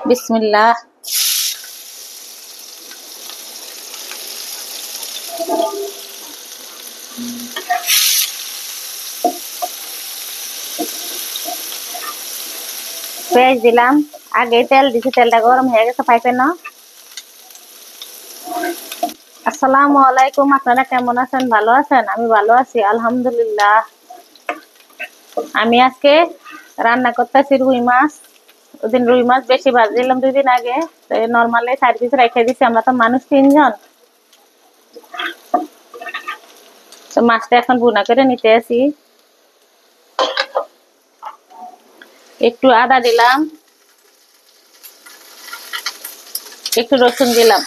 বিসমিল্লাহ। পেঁয়াজ দিলাম, আগে তেল দিছি, তেলটা গরম হয়ে গেছে পাইপে না। আসসালামু আলাইকুম, আপনারা কেমন আছেন? ভালো আছেন? আমি ভালো আছি আলহামদুলিল্লাহ। আমি আজকে রান্না করতেছি রুই মাছ। ওদিন রুই মাছ বেশি ভাজছিলাম 2 দিন আগে, নর্মালি 4 পিস রেখে দিছি। আমরা তো মানুষ 3 জন, তো মাছটা এখন ভুনা করে নিতে আসি। একটু আদা দিলাম, একটু রসুন দিলাম,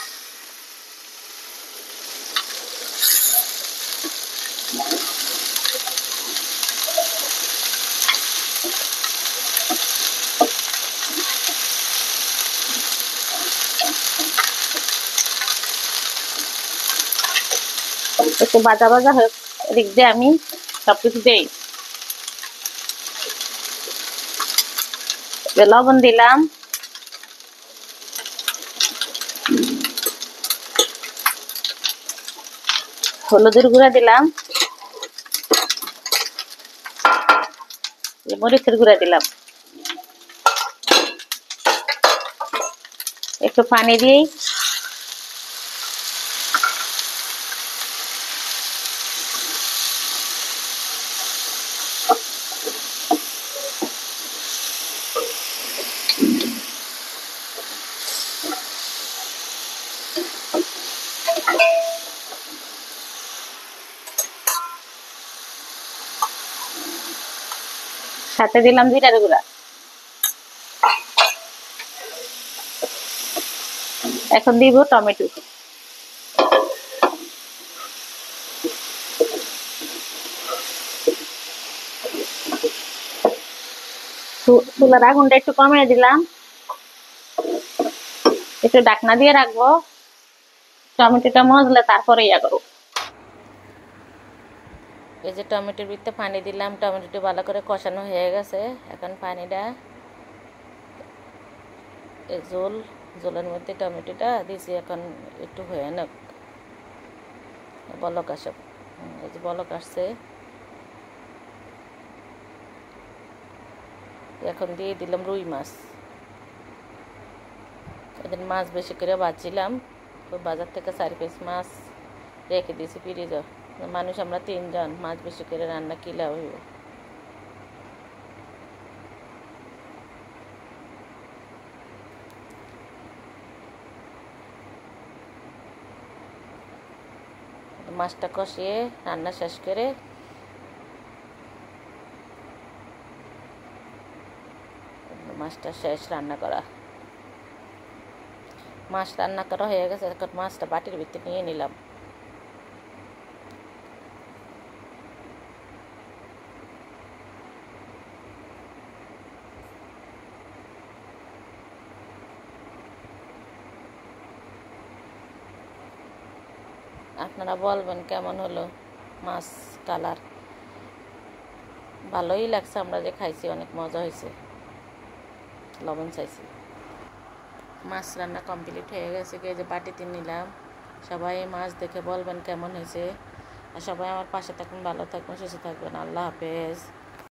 একটু ভাজা ভাজা হয়ে এদিক দিয়ে আমি সবকিছু দিই। লবণ দিলাম, হলুদের গুঁড়া দিলাম, মরিচের গুঁড়া দিলাম, একটু পানি দিই, সাথে দিলাম জিরার গুঁড়া। এখন দিব টমেটো। চুলার আগুনটা একটু কমিয়ে দিলাম, একটু ঢাকনা দিয়ে রাখবো, টমেটোটা মজলে তারপরে ইয়া করবো। এই যে টমেটোর ভিতরে পানি দিলাম, টমেটোটা ভালো করে কষানো হয়ে গেছে। এখন পানিটা এই জলের মধ্যে টমেটোটা দিয়েছি, এখন একটু হয়ে নাক বলক আসব। এই যে বলক আসছে, এখন দিয়ে দিলাম রুই মাছ। এদিন মাছ বেশি করে ভাজছিলাম, বাজার থেকে 4 পিস মাছ রেখে দিয়েছি ফ্রিজে। মানুষ আমরা 3 জন, মাছ বেশি করে রান্না কিলা হইব। মাছটা কষিয়ে রান্না শেষ করে মাছটা শেষ রান্না করা। মাছ রান্না করা হয়ে গেছে, এখন মাছটা বাটির ভিতরে নিয়ে নিলাম। আপনারা বলবেন কেমন হলো মাছ কালার। ভালোই লাগছে, আমরা যে খাইছি অনেক মজা হয়েছে, লবণ চাইছি। মাছ রান্না কমপ্লিট হয়ে গেছে, এই যে বাটিতে নিলাম। সবাই মাছ দেখে বলবেন কেমন হয়েছে, আর সবাই আমার পাশে থাকবেন, ভালো থাকবেন, সুস্থ থাকবেন। আল্লাহ হাফেজ।